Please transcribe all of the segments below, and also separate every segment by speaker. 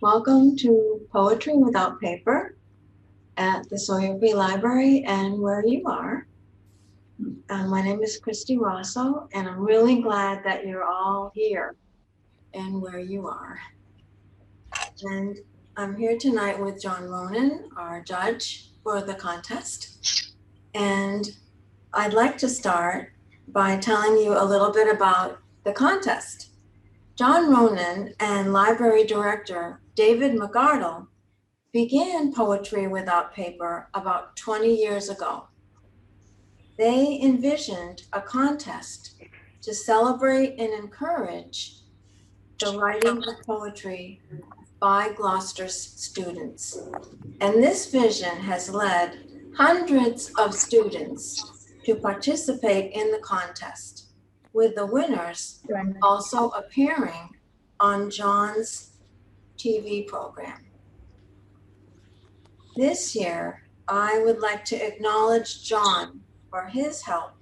Speaker 1: Welcome to Poetry Without Paper at the Sawyer Free Library and where you are. My name is Christy Rosso, and I'm really glad that you're all here and where you are. And I'm here tonight with J Ronan, our judge for the contest. And I'd like to start by telling you a little bit about the contest. J Ronan and library director David McArdle began Poetry Without Paper about 20 years ago. They envisioned a contest to celebrate and encourage the writing of poetry by Gloucester's students. And this vision has led hundreds of students to participate in the contest, with the winners also appearing on John's TV program. This year, I would like to acknowledge John for his help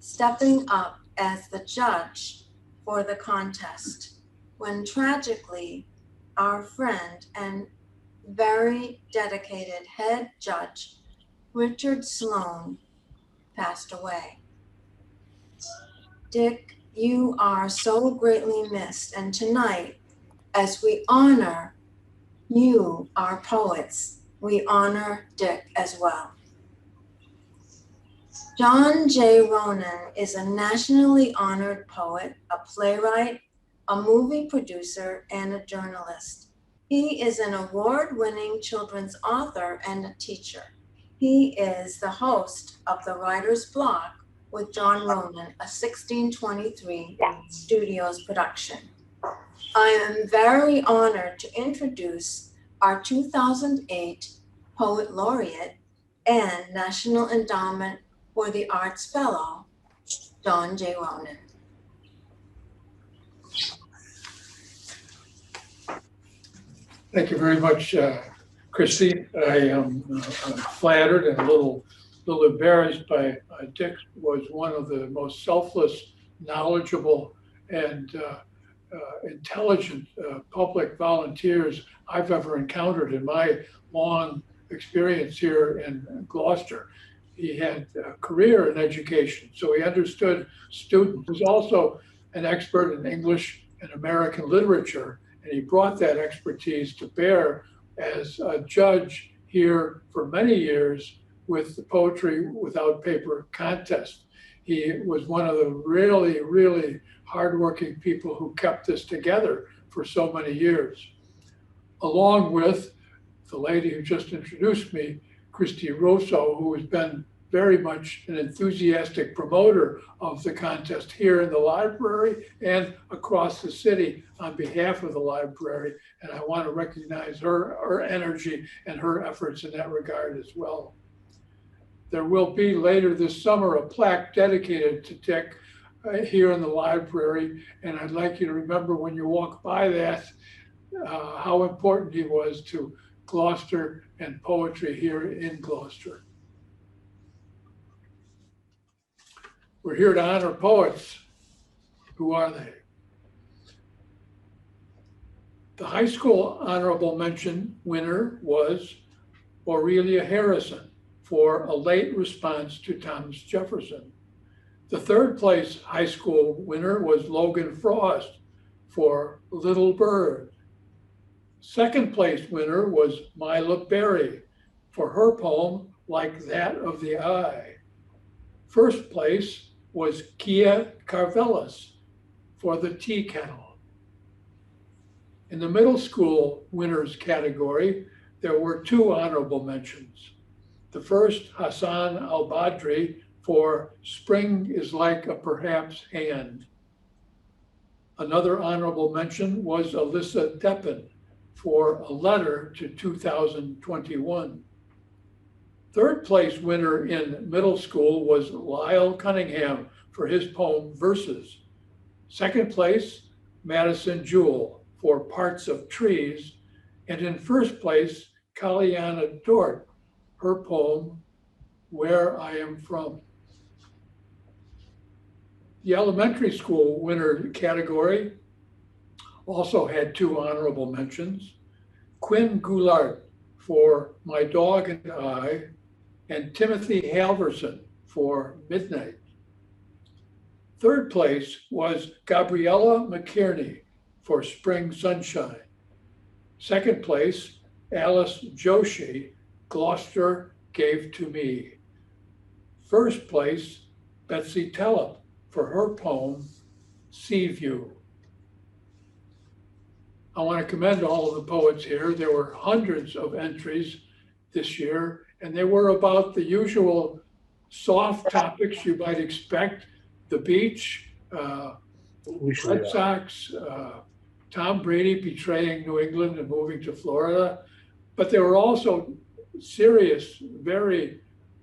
Speaker 1: stepping up as the judge for the contest when tragically our friend and very dedicated head judge, Richard Sloan, passed away. Dick, you are so greatly missed, and tonight, as we honor you, our poets, we honor Dick as well. J Ronan is a nationally honored poet, a playwright, a movie producer, and a journalist. He is an award-winning children's author and a teacher. He is the host of the Writer's Block with J Ronan, a 1623 Studios production. I am very honored to introduce our 2008 Poet Laureate and National Endowment for the Arts Fellow, J Ronan.
Speaker 2: Thank you very much, Christy. I am flattered and a little embarrassed by Dick. Was one of the most selfless, knowledgeable, and intelligent public volunteers I've ever encountered in my long experience here in Gloucester. He had a career in education, so he understood students. He was also an expert in English and American literature, and he brought that expertise to bear as a judge here for many years with the Poetry Without Paper contest. He was one of the really, really hardworking people who kept this together for so many years, along with the lady who just introduced me, Christy Rosso, who has been very much an enthusiastic promoter of the contest here in the library and across the city on behalf of the library. And I want to recognize her energy and her efforts in that regard as well. There will be later this summer a plaque dedicated to Dick here in the library. And I'd like you to remember when you walk by that, how important he was to Gloucester and poetry here in Gloucester. We're here to honor poets. Who are they? The high school honorable mention winner was Aurelia Harrison for a late response to Thomas Jefferson. The third place high school winner was Logan Frost for Little Bird. Second place winner was Milo Berry for her poem Like That of the Eye. First place was Kia Carvelis for the Tea Kettle. In the middle school winners category, there were two honorable mentions. The first, Hassan Al-Badri for Spring is Like a Perhaps Hand. Another honorable mention was Alyssa Deppen for A Letter to 2021. Third place winner in middle school was Lyle Cunningham for his poem Verses. Second place, Madison Jewell for Parts of Trees. And in first place, Kalyana Dort, her poem Where I Am From. The elementary school winner category also had two honorable mentions. Quinn Goulart for My Dog and I, and Timothy Halverson for Midnight. Third place was Gabriella McKierney for Spring Sunshine. Second place, Alice Joshi, Gloucester Gave to Me. First place, Betsy Tellep for her poem, Sea View. I want to commend all of the poets here. There were hundreds of entries this year, and they were about the usual soft topics you might expect: the beach, Red Sox, Tom Brady betraying New England and moving to Florida. But there were also serious, very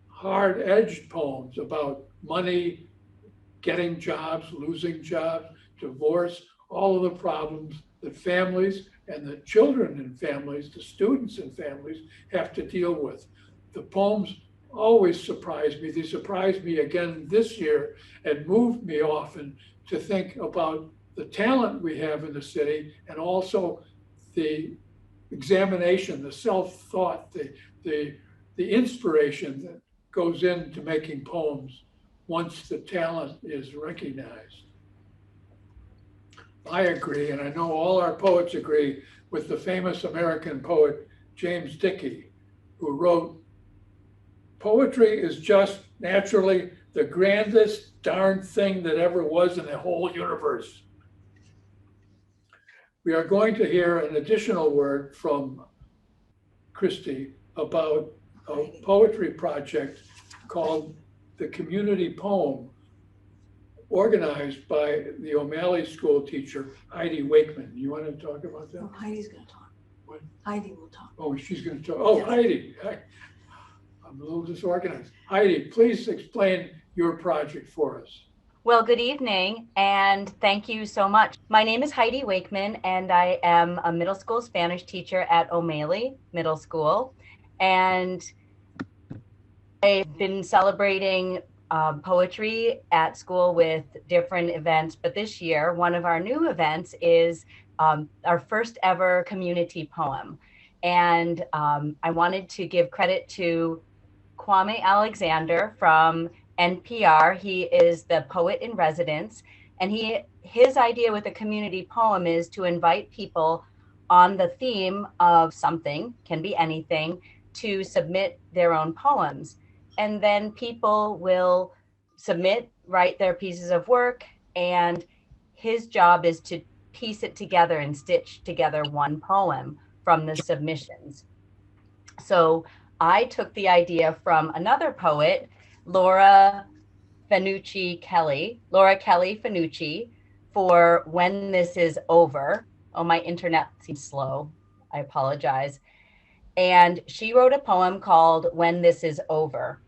Speaker 2: hard-edged poems about money, getting jobs, losing jobs, divorce, all of the problems that families and the children in families, the students in families have to deal with. The poems always surprise me. They surprised me again this year and moved me often to think about the talent we have in the city and also the examination, the self-thought, the inspiration that goes into making poems once the talent is recognized. I agree, and I know all our poets agree, with the famous American poet James Dickey, who wrote, "Poetry is just naturally the grandest darn thing that ever was in the whole universe." We are going to hear an additional word from Christy about a poetry project called The Community Poem, organized by the O'Malley school teacher, Heidi Wakeman. You want to talk about that?
Speaker 1: Oh, Heidi's going to talk.
Speaker 2: What?
Speaker 1: Heidi will talk.
Speaker 2: Oh, she's going to talk. Oh, yes. Heidi. I'm a little disorganized. Heidi, please explain your project for us.
Speaker 3: Well, good evening, and thank you so much. My name is Heidi Wakeman, and I am a middle school Spanish teacher at O'Malley Middle School. And I've been celebrating poetry at school with different events, but this year, one of our new events is our first ever community poem. And I wanted to give credit to Kwame Alexander from NPR. He is the poet in residence, and his idea with a community poem is to invite people on the theme of something, can be anything, to submit their own poems. And then people will submit, write their pieces of work, and his job is to piece it together and stitch together one poem from the submissions. So I took the idea from another poet, Laura Kelly Fanucci, for When This Is Over. Oh, my internet seems slow. I apologize. And she wrote a poem called When This Is Over.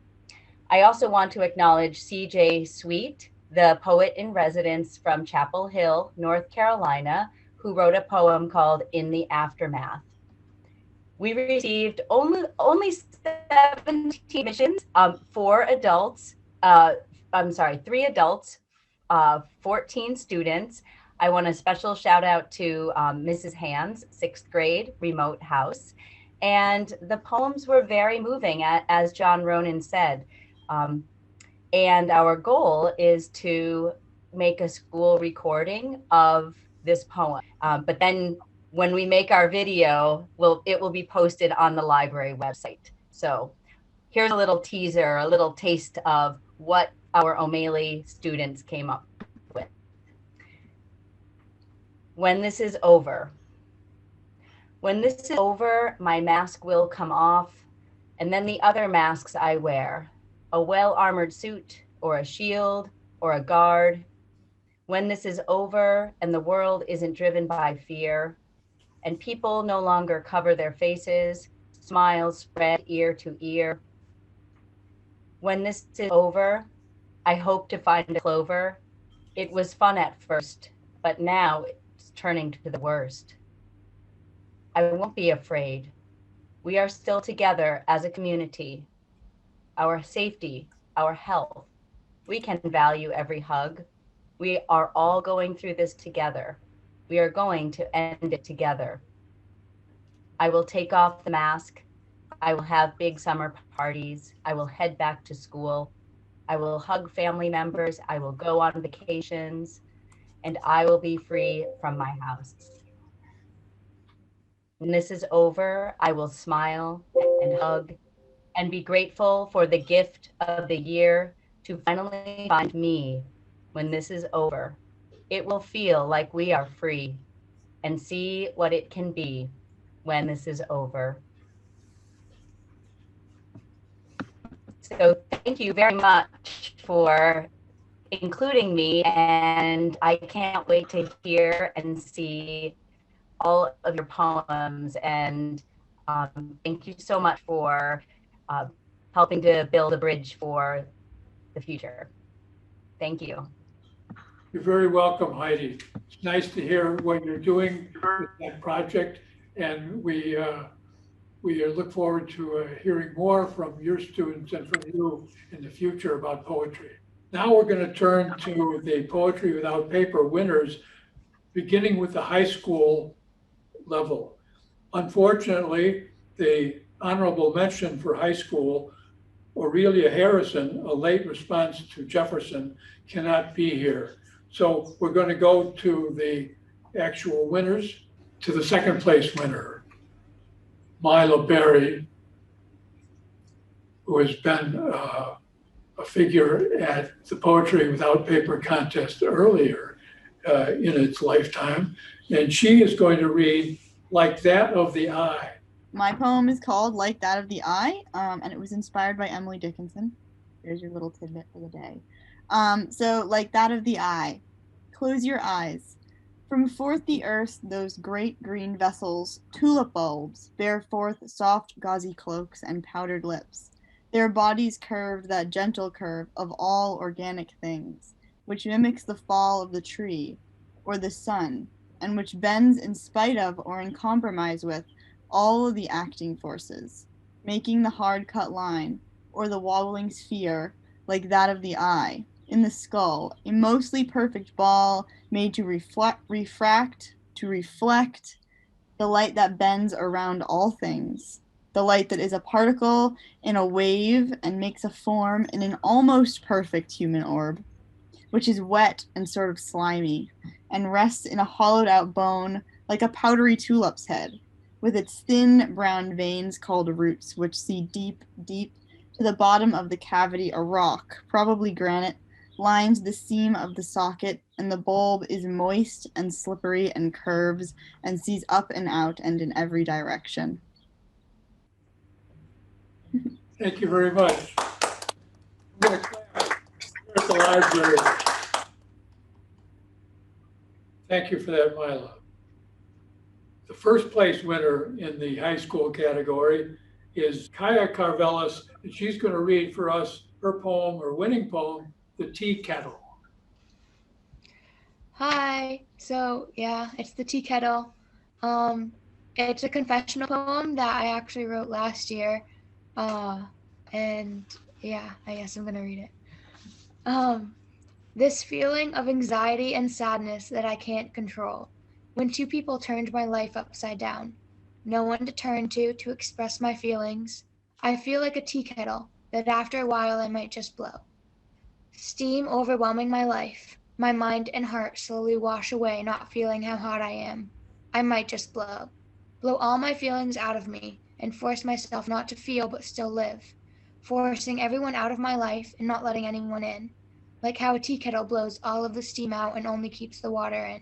Speaker 3: I also want to acknowledge CJ Sweet, the poet in residence from Chapel Hill, North Carolina, who wrote a poem called In the Aftermath. We received only 17 submissions, 3 adults, 14 students. I want a special shout out to Mrs. Hands, 6th grade, remote house. And the poems were very moving, as J Ronan said. And our goal is to make a school recording of this poem. But then when we make our video, it will be posted on the library website. So here's a little teaser, a little taste of what our O'Malley students came up with. When this is over. When this is over, my mask will come off, and then the other masks I wear, a well-armored suit or a shield or a guard. When this is over and the world isn't driven by fear, and people no longer cover their faces, smiles spread ear to ear. When this is over, I hope to find a clover. It was fun at first, but now it's turning to the worst. I won't be afraid. We are still together as a community. Our safety, our health, we can value every hug. We are all going through this together. We are going to end it together. I will take off the mask. I will have big summer parties. I will head back to school. I will hug family members. I will go on vacations, and I will be free from my house. When this is over, I will smile and hug and be grateful for the gift of the year to finally find me when this is over. It will feel like we are free and see what it can be when this is over. So thank you very much for including me, and I can't wait to hear and see all of your poems. And thank you so much for uh, helping to build a bridge for the future. Thank you.
Speaker 2: You're very welcome, Heidi. It's nice to hear what you're doing with that project, and we look forward to hearing more from your students and from you in the future about poetry. Now we're going to turn to the Poetry Without Paper winners, beginning with the high school level. Unfortunately, the honorable mention for high school, Aurelia Harrison, a late response to Jefferson, cannot be here. So we're going to go to the actual winners, to the second place winner, Milo Berry, who has been a figure at the Poetry Without Paper contest earlier in its lifetime. And she is going to read Like That of the Eye.
Speaker 4: My poem is called Like That of the Eye, and it was inspired by Emily Dickinson. Here's your little tidbit for the day. So, like that of the eye, close your eyes. From forth the earth those great green vessels, tulip bulbs, bear forth soft gauzy cloaks and powdered lips. Their bodies curved that gentle curve of all organic things, which mimics the fall of the tree or the sun, and which bends in spite of or in compromise with all of the acting forces, making the hard cut line or the wobbling sphere like that of the eye in the skull, a mostly perfect ball made to reflect the light that bends around all things, the light that is a particle in a wave and makes a form in an almost perfect human orb, which is wet and sort of slimy, and rests in a hollowed out bone like a powdery tulip's head, with its thin brown veins called roots, which see deep, deep to the bottom of the cavity. A rock, probably granite, lines the seam of the socket, and the bulb is moist and slippery and curves and sees up and out and in every direction.
Speaker 2: Thank you very much. I'm going to clap here at the library. Thank you for that, Milo. The first place winner in the high school category is Kaya Carvelis, and she's going to read for us her poem, her winning poem, The Tea Kettle.
Speaker 5: Hi. So yeah, it's the Tea Kettle. It's a confessional poem that I actually wrote last year. And yeah, I guess I'm gonna read it. This feeling of anxiety and sadness that I can't control. When two people turned my life upside down. No one to turn to express my feelings. I feel like a tea kettle that after a while I might just blow. Steam overwhelming my life. My mind and heart slowly wash away, not feeling how hot I am. I might just blow. Blow all my feelings out of me and force myself not to feel but still live. Forcing everyone out of my life and not letting anyone in. Like how a tea kettle blows all of the steam out and only keeps the water in.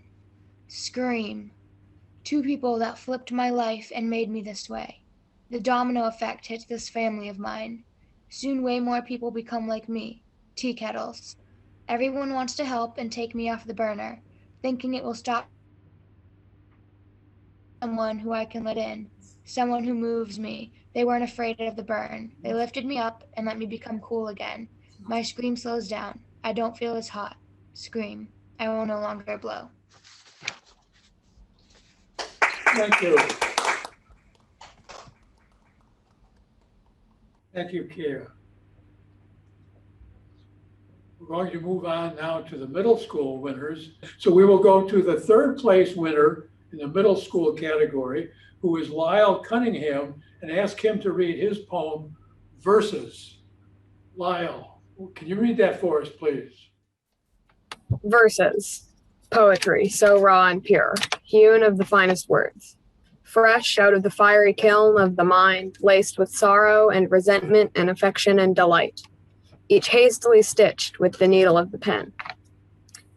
Speaker 5: Scream. Two people that flipped my life and made me this way. The domino effect hits this family of mine. Soon way more people become like me. Tea kettles. Everyone wants to help and take me off the burner, thinking it will stop someone who I can let in, someone who moves me. They weren't afraid of the burn. They lifted me up and let me become cool again. My scream slows down. I don't feel as hot. Scream. I will no longer blow.
Speaker 2: Thank you. Thank you, Kia. We're going to move on now to the middle school winners. So we will go to the third place winner in the middle school category, who is Lyle Cunningham, and ask him to read his poem, Verses. Lyle, can you read that for us, please?
Speaker 6: Verses. Poetry, so raw and pure, hewn of the finest words. Fresh out of the fiery kiln of the mind, laced with sorrow and resentment and affection and delight. Each hastily stitched with the needle of the pen.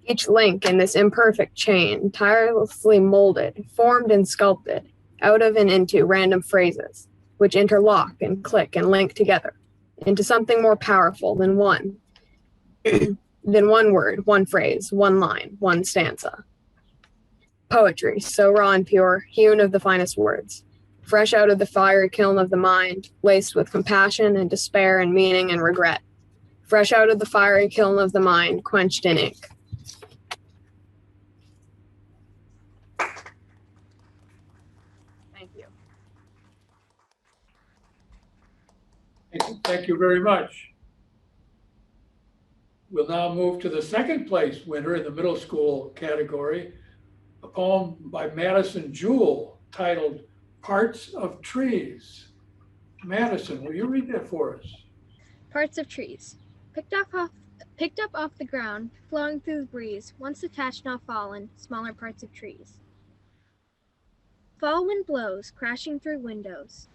Speaker 6: Each link in this imperfect chain, tirelessly molded, formed and sculpted, out of and into random phrases, which interlock and click and link together into something more powerful than one word, one phrase, one line, one stanza. Poetry, so raw and pure, hewn of the finest words, fresh out of the fiery kiln of the mind, laced with compassion and despair and meaning and regret, fresh out of the fiery kiln of the mind, quenched in ink. Thank you.
Speaker 2: Thank you very much. We'll now move to the second place winner in the middle school category, a poem by Madison Jewell titled Parts of Trees. Madison, will you read that for us?
Speaker 7: Parts of trees. Picked up off the ground, flowing through the breeze, once attached, now fallen, smaller parts of trees. Fall wind blows, crashing through windows.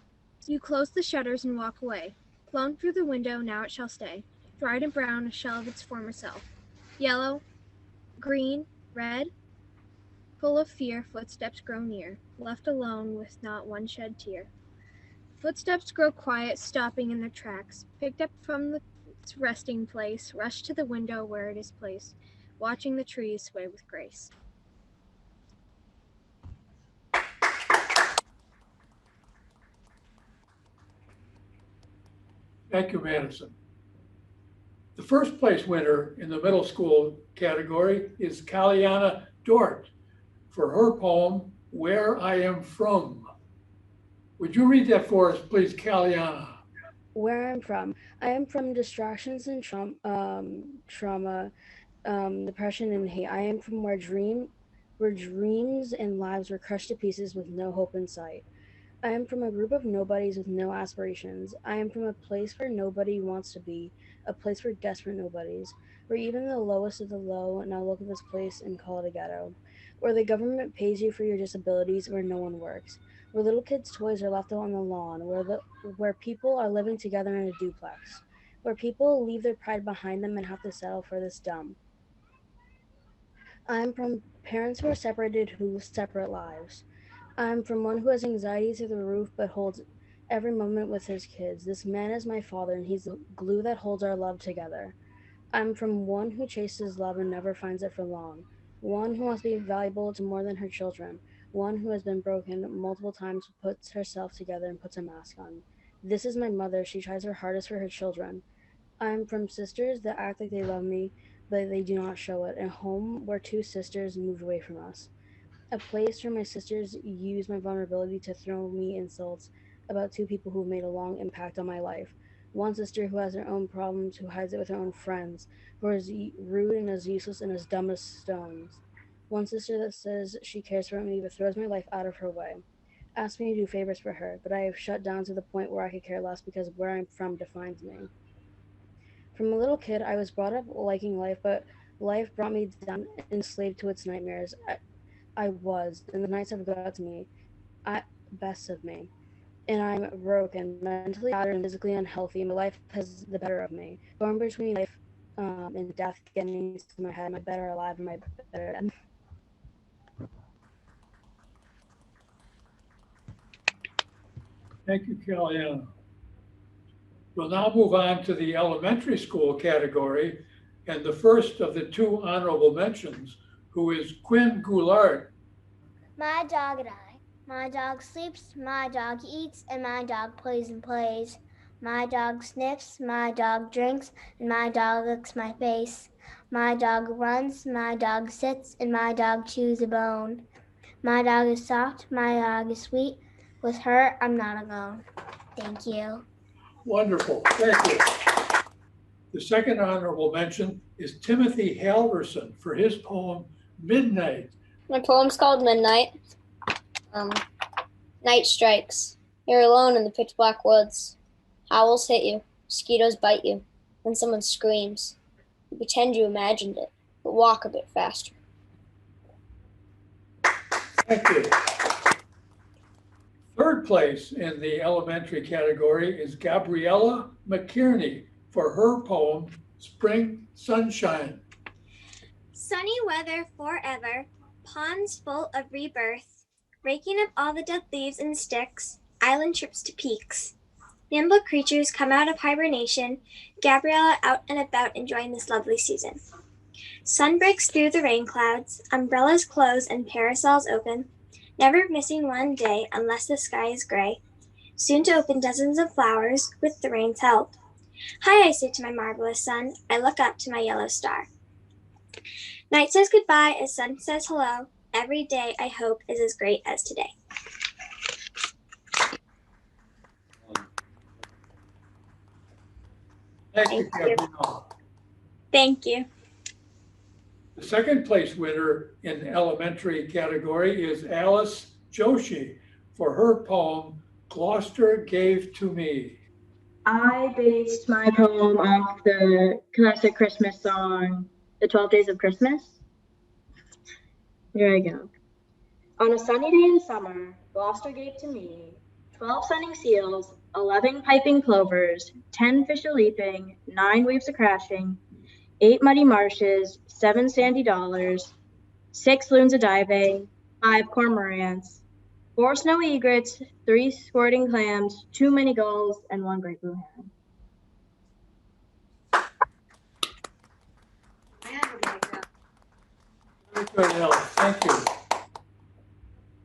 Speaker 7: You close the shutters and walk away. Blown through the window, now it shall stay. Dried and brown, a shell of its former self. Yellow, green, red. Full of fear, footsteps grow near, left alone with not one shed tear. Footsteps grow quiet, stopping in their tracks, picked up from its resting place, rush to the window where it is placed, watching the trees sway with grace.
Speaker 2: Thank you, Madison. The first place winner in the middle school category is Kalyana Dort for her poem, Where I Am From. Would you read that for us, please, Kalyana?
Speaker 8: Where I'm from. I am from distractions and trauma, depression and hate. I am from where dreams and lives were crushed to pieces with no hope in sight. I am from a group of nobodies with no aspirations. I am from a place where nobody wants to be, a place for desperate nobodies, where even the lowest of the low now look at this place and call it a ghetto, where the government pays you for your disabilities, where no one works, where little kids' toys are left out on the lawn, where people are living together in a duplex, where people leave their pride behind them and have to settle for this dumb. I am from parents who are separated who live separate lives. I'm from one who has anxiety through the roof but holds every moment with his kids. This man is my father, and he's the glue that holds our love together. I'm from one who chases love and never finds it for long. One who wants to be valuable to more than her children. One who has been broken multiple times, puts herself together and puts a mask on. This is my mother. She tries her hardest for her children. I'm from sisters that act like they love me, but they do not show it. A home where two sisters moved away from us. A place where my sisters use my vulnerability to throw me insults about two people who've made a long impact on my life. One sister who has her own problems, who hides it with her own friends, who is rude and as useless and as dumb as stones. One sister that says she cares for me but throws my life out of her way. Asks me to do favors for her, but I have shut down to the point where I could care less because where I'm from defines me. From a little kid, I was brought up liking life, but life brought me down, enslaved to its nightmares. I was, and the nights have got to me, best of me. And I'm broken, mentally battered and physically unhealthy. My life has the better of me. Going between life and death, getting into my head, am I better alive, am I better dead?
Speaker 2: Thank you, Kalyana. We'll now move on to the elementary school category, and the first of the two honorable mentions, who is Quinn Goulart.
Speaker 9: My dog and I. My dog sleeps, my dog eats, and my dog plays and plays. My dog sniffs, my dog drinks, and my dog licks my face. My dog runs, my dog sits, and my dog chews a bone. My dog is soft, my dog is sweet. With her, I'm not alone. Thank you.
Speaker 2: Wonderful, thank you. The second honorable mention is Timothy Halverson for his poem, Midnight.
Speaker 10: My poem's called Midnight. Night strikes. You're alone in the pitch black woods. Owls hit you, mosquitoes bite you, then someone screams. You pretend you imagined it, but walk a bit faster.
Speaker 2: Thank you. Third place in the elementary category is Gabriella McKierney for her poem, Spring Sunshine.
Speaker 11: Sunny weather forever, ponds full of rebirth, raking up all the dead leaves and sticks, island trips to peaks. Nimble creatures come out of hibernation, Gabriella out and about enjoying this lovely season. Sun breaks through the rain clouds, umbrellas close and parasols open, never missing one day unless the sky is gray, soon to open dozens of flowers with the rain's help. Hi, I say to my marvelous sun, I look up to my yellow star. Night says goodbye as sun says hello, every day I hope is as great as today.
Speaker 2: Thank you, Gabriella.
Speaker 11: Thank you.
Speaker 2: The second place winner in the elementary category is Alice Joshi for her poem, Gloucester Gave to Me.
Speaker 12: I based my poem off the classic Christmas song, The 12 Days of Christmas. Here I go. On a sunny day in summer, Gloucester gave to me 12 sunning seals, 11 piping plovers, 10 fish a-leaping, 9 waves a-crashing, 8 muddy marshes, 7 sandy dollars, 6 loons a-diving, 5 cormorants, 4 snowy egrets, 3 squirting clams, 2 mini gulls, and 1 great blue heron.
Speaker 2: Very good, Alice. Thank you.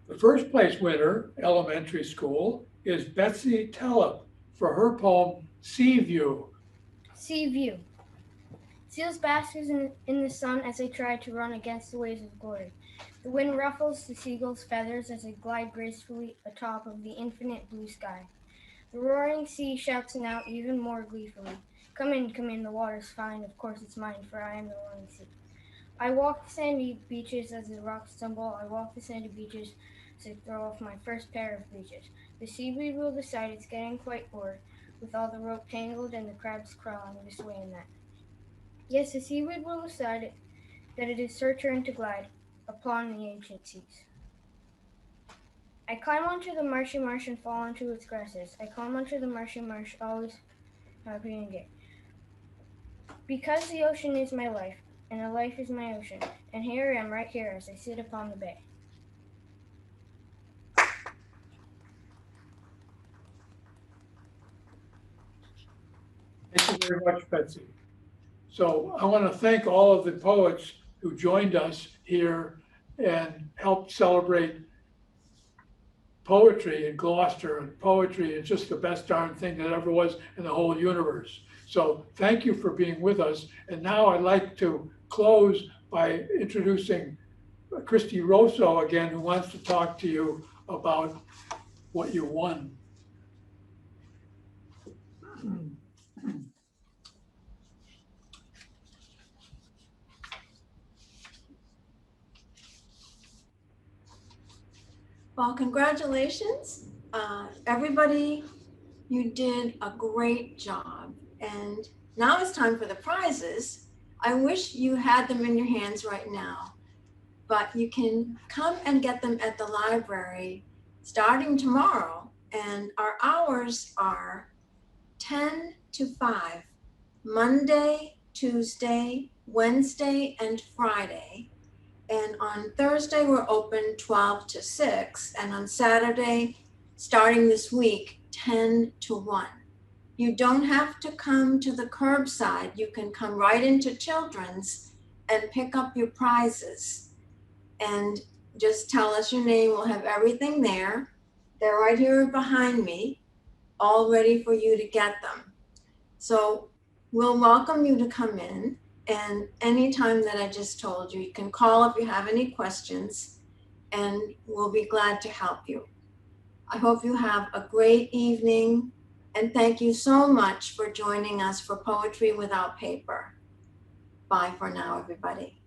Speaker 2: The first place winner, elementary school, is Betsy Tellep for her poem, Sea View.
Speaker 13: Sea view. Seals bask in the sun as they try to run against the waves of glory. The wind ruffles the seagulls' feathers as they glide gracefully atop of the infinite blue sky. The roaring sea shouts out even more gleefully. Come in, the water's fine, of course it's mine, for I am the roaring sea. I walk the sandy beaches as the rocks tumble. I walk the sandy beaches as I throw off my first pair of breeches. The seaweed will decide it's getting quite bored, with all the rope tangled and the crabs crawling this way and that. Yes, the seaweed will decide that it is her turn to glide upon the ancient seas. I climb onto the marshy marsh and fall into its grasses. I climb onto the marshy marsh, always happy and gay. Because the ocean is my life, and the life is my ocean, and here I am right here as I sit upon the bay.
Speaker 2: Thank you very much, Betsy. So I want to thank all of the poets who joined us here and helped celebrate poetry in Gloucester. And poetry is just the best darn thing that ever was in the whole universe. So thank you for being with us. And now I'd like to close by introducing Christy Rosso again, who wants to talk to you about what you won.
Speaker 1: Well, congratulations, everybody. You did a great job. And now it's time for the prizes. I wish you had them in your hands right now, but you can come and get them at the library starting tomorrow. And our hours are 10 to 5, Monday, Tuesday, Wednesday, and Friday. And on Thursday, we're open 12 to 6. And on Saturday, starting this week, 10 to 1. You don't have to come to the curbside. You can come right into Children's and pick up your prizes. And just tell us your name. We'll have everything there. They're right here behind me, all ready for you to get them. So we'll welcome you to come in. And anytime that I just told you, you can call if you have any questions, and we'll be glad to help you. I hope you have a great evening, and thank you so much for joining us for Poetry Without Paper. Bye for now, everybody.